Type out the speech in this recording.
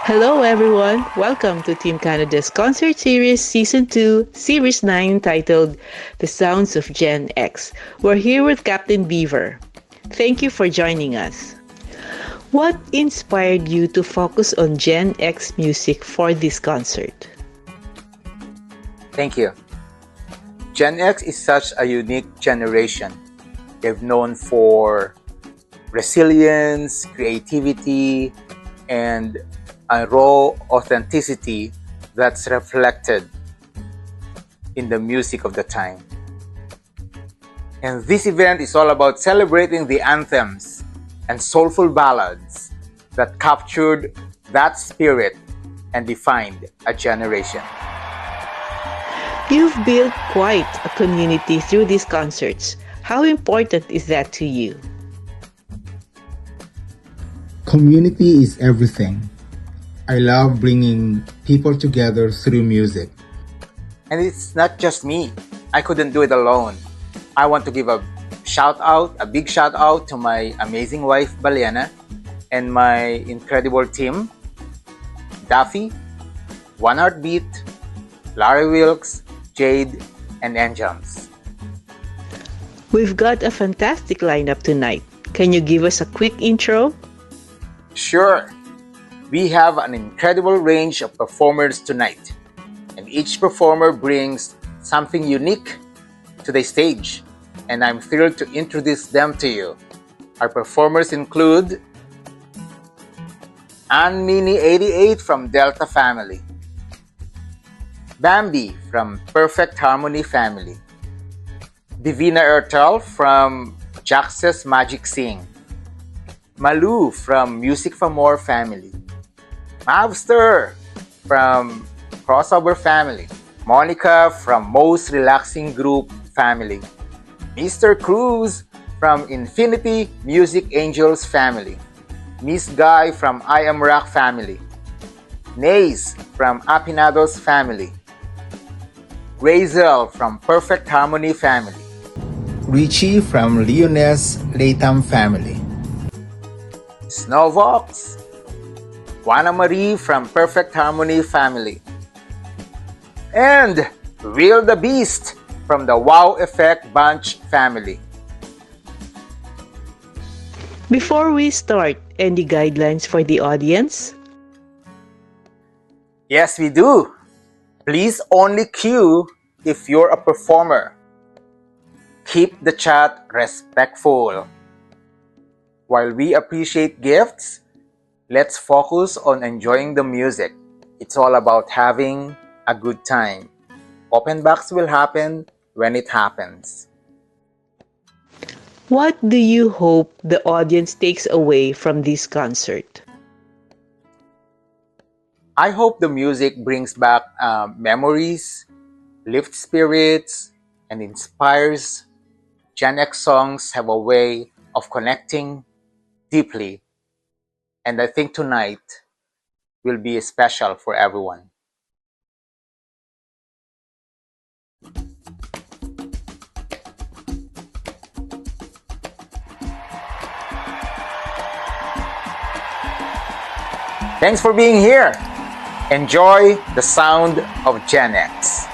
Hello everyone! Welcome to Team Canada's Concert Series Season 2, Series 9 titled The Sounds of Gen X. We're here with Captain Beaver. Thank you for joining us. What inspired you to focus on Gen X music for this concert? Thank you. Gen X is such a unique generation. They're known for resilience, creativity, and a raw authenticity that's reflected in the music of the time. And this event is all about celebrating the anthems and soulful ballads that captured that spirit and defined a generation. You've built quite a community through these concerts. How important is that to you? Community is everything. I love bringing people together through music. And it's not just me. I couldn't do it alone. I want to give a big shout out to my amazing wife, Baliana, and my incredible team, Daffy, One Heartbeat, Larry Wilkes, Jade, and Angels. We've got a fantastic lineup tonight. Can you give us a quick intro? Sure. We have an incredible range of performers tonight, and each performer brings something unique to the stage, and I'm thrilled to introduce them to you. Our performers include Ann Mini 88 from Delta Family, Bambi from Perfect Harmony Family, Divina Ertel from Jax's Magic Sing, Malu from Music for More Family, Mavster from Crossover Family, Monica from Most Relaxing Group Family, Mr. Cruz from Infinity Music Angels Family, Miss Guy from I Am Rock Family, Nays from Apinados Family, Razel from Perfect Harmony Family, Richie from Leoness Latham family. Snowvox, Juana Marie from Perfect Harmony Family, and Will the Beast from the Wow Effect Bunch Family. Before we start, any guidelines for the audience? Yes, we do. Please only queue if you're a performer. Keep the chat respectful. While we appreciate gifts, let's focus on enjoying the music. It's all about having a good time. Open box will happen when it happens. What do you hope the audience takes away from this concert? I hope the music brings back memories, lifts spirits, and inspires. Gen X songs have a way of connecting deeply, and I think tonight will be special for everyone. Thanks for being here. Enjoy the sound of Gen X.